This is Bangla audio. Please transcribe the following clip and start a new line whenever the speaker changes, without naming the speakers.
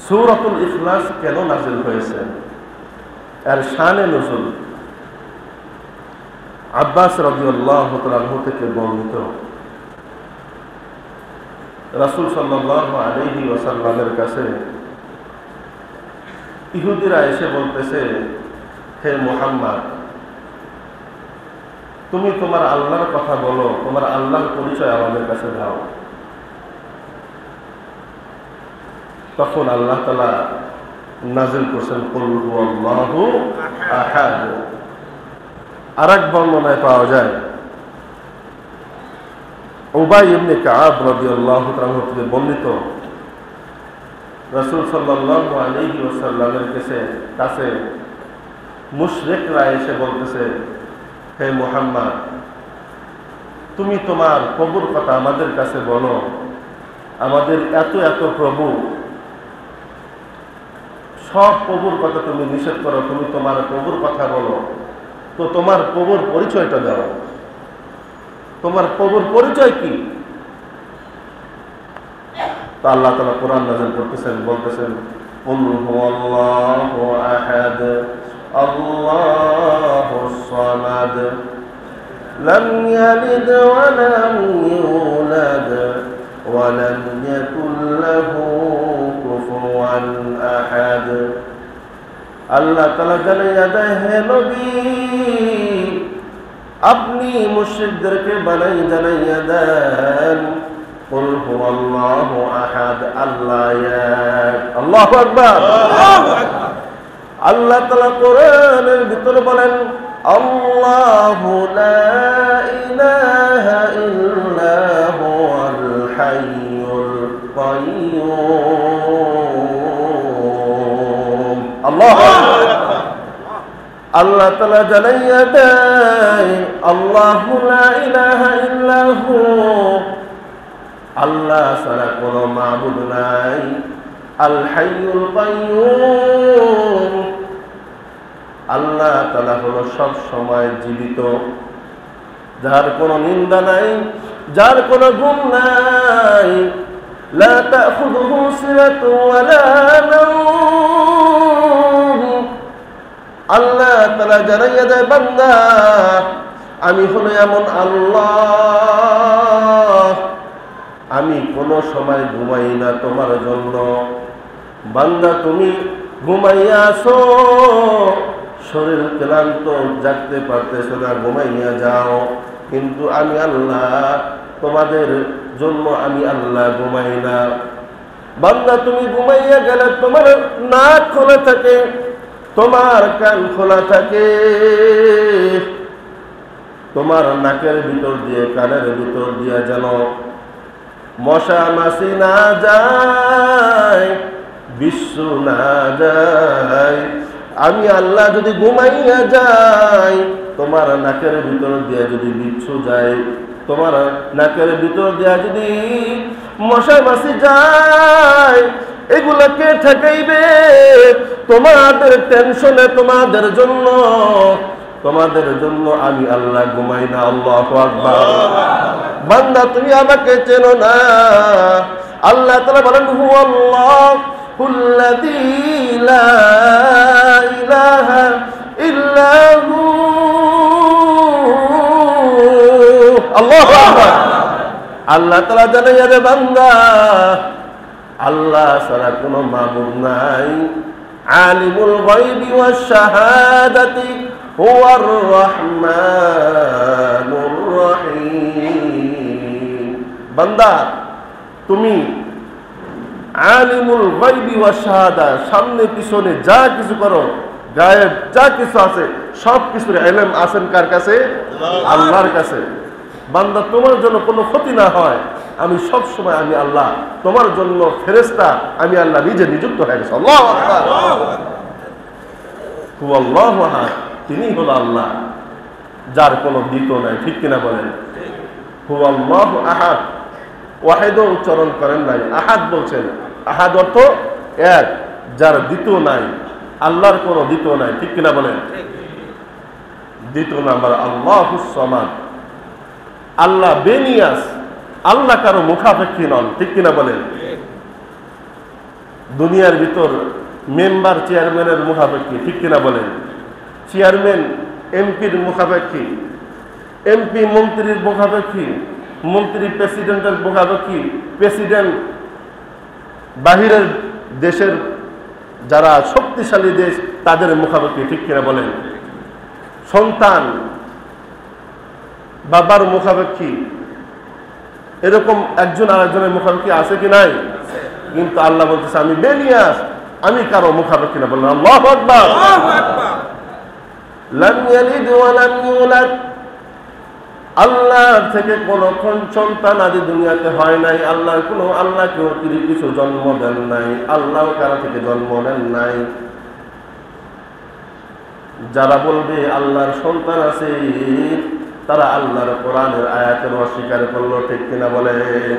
সূরাতুল ইখলাস কেন নাযিল হয়েছে, এর শানে নুজুল। আব্বাস রাদিয়াল্লাহু তাআলা আনহু থেকে বর্ণিত, রাসূল সাল্লাল্লাহু আলাইহি ওয়াসাল্লামের কাছে ইহুদিরা এসে বলতেছে, হে মুহাম্মদ, তুমি তোমার আল্লাহর কথা বলো, তোমার আল্লাহর পরিচয় আমাদের কাছে দাও। তখন আল্লাহ তাআলা নাযিল করছেন কুল হুয়াল্লাহু আহাদ। আরেক বর্ণনায় পাওয়া যায়, উবাই ইবনে কাব রাদিয়াল্লাহু তাআলা থেকে বর্ণিত, রাসূল সাল্লাল্লাহু আলাইহি ওয়াসাল্লামের কাছে মুশরিকরা এসে বলতেছে, হে মুহাম্মদ, তুমি তোমার প্রভুর কথা আমাদের কাছে বলো, আমাদের এত এত প্রভু, সব প্রভুর কথা তুমি নিষেধ করো, তুমি তোমার প্রভুর কথা বলো, তো তোমার প্রভুর পরিচয়টা দাও, তোমার প্রভুর পরিচয় কি? তো আল্লাহ তাআলা কোরআন নাযিল করতেছেন, বলতেছেন, কুল হুয়াল্লাহু আহাদ আল্লাহুস সামাদ লাম ইয়ালিদ ওয়া লাম ইউলাদ ওয়া লাম ইয়াকুল লাহু কুফুয়ান আহাদ। আল্লাহ তাআলা জানাইয়া দেয়, হে নবী, আপনি মুশরিকদেরকে জানাইয়া দেন, কুল হুয়াল্লাহু আহাদ, আল্লাহ এক। আল্লাহু আকবার। আল্লাহ তাআলা কোরআনের ভিতরে বলেন, আল্লাহু লা ইলাহা ইল্লা হুয়াল হাইয়ুল কাইয়্যুম। আল্লাহু আকবার। আল্লাহ তাআলা জানাইয়া দেয়, আল্লাহু লা ইলাহা ইল্লা হু, আল্লাহ ছাড়া কোনো মাবুদ নাই, আল হাইয়ুল কাইয়্যুম, আল্লাহ তাআলা হলো সব সময় জীবিত, যার কোনো নিন্দা নাই, যার কোনো গুণ নাই, লা তাখুযুহু সিনাতুন ওয়ালা নাওম। আল্লাহ তাআলা জানাইয়া দেয়, বান্দা, আমি হলো এমন আল্লাহ, আমি কোনো সময় ঘুমাই না তোমার জন্য। বান্দা, তুমি ঘুমাইয়া আছো, শরীর ক্লান্ত, জাগতে পারতেছো না, ঘুমাইয়া যাও, কিন্তু আমি আল্লাহ তোমাদের জন্য, আমি আল্লাহ ঘুমাই না। বান্দা, তুমি ঘুমাইয়া গেলে তোমার নাক খোলা থাকে, তোমার কান খোলা থাকে, তোমার নাকের ভিতর দিয়ে, কানের ভিতর দিয়ে যেন মশা মাছি না যায়, বিচ্ছু না যায়। আমি আল্লাহ যদি ঘুমাইয়া যাই, তোমার নাকের ভিতর দিয়ে যদি বিচ্ছু যায়, তোমার নাকের ভিতর দিয়ে যদি মশা মাছি যায়, এগুলাকে ঠেকাইবে তোমাদের টেনশনে, তোমাদের জন্য আমি আল্লাহ ঘুমাই না। আল্লাহু আকবার। বান্দা, তুমি আমাকে চেনো না। আল্লাহ তাআলা বলেন, হুয়াল্লাহুল্লাযী লা ইলাহা ইল্লা হু। আল্লাহু আকবার। আল্লাহ তাআলা জানাইয়া দেয়, বান্দা, আল্লাহ ছাড়া কোনো মাবুদ নাই, আলিমুল গায়বি ওয়াশ শাহাদাতি হুয়ার রহমানুর রহিম। বান্দা, তুমি আলিমুল গায়বি ওয়াশ শাহাদা, সামনে পিছনে যা কিছু করো, গায়েব যা কিছু আছে, সব কিছুর ইলম আছেন কার কাছে? আল্লাহর কাছে। বান্দা, তোমার জন্য কোনো ক্ষতি না হয়, আমি সব সময়, আমি আল্লাহ তোমার জন্য ফেরেশতা, আমি আল্লাহ নিজে নিযুক্ত হয়ে গেছি। আল্লাহু আকবার। হুয়াল্লাহু আহাদ, তিনি হলো আল্লাহ, যার কোনো দ্বিতীয় নাই। ঠিক কিনা বলেন? হুয়াল্লাহু আহাদ, ওয়াহিদও উচ্চারণ করেন নাই, আহাদ বলছেন। আহাদ অর্থ এক, যার দ্বিতীয় নাই, আল্লাহর কোনো দ্বিতীয় নাই। ঠিক কিনা বলেন? দ্বিতীয় নাম্বার আল্লাহুস সামাদ, আল্লাহ বেনিয়াস, আল্লাহ কারো মুখাপেক্ষী নন। ঠিক কিনা বলেন? দুনিয়ার ভিতর মেম্বার চেয়ারম্যানের মুখাপেক্ষী, ঠিক কিনা বলেন? চেয়ারম্যান এমপির মুখাপেক্ষী, এমপি মন্ত্রীর মুখাপেক্ষী, মন্ত্রী প্রেসিডেন্টের মুখাপেক্ষী, প্রেসিডেন্ট বাহিরের দেশের যারা শক্তিশালী দেশ তাদের মুখাপেক্ষী, ঠিক কিনা বলেন? সন্তান বাবার মুখাপেক্ষী, এরকম একজন আরেকজনের মুখাপেক্ষী আছে কি নাই? কিন্তু আল্লাহ বলতেছে আমি বেনিয়াস, আমি কারো মুখাপেক্ষী না। বললাম আল্লাহু আকবার। লাম ইয়ালিদ ওয়া লাম ইউলাদ, আল্লাহর থেকে কোনো সন্তান আদি দুনিয়াতে হয় নাই। আল্লাহ কেউ কিছু জন্ম দেন নাই, আল্লাহ কারো থেকে জন্ম নেন নাই। যারা বলবে আল্লাহর সন্তান আছে তারা আল্লাহর কোরআনের আয়াতের অস্বীকার করলো, ঠিক কিনা বলেন?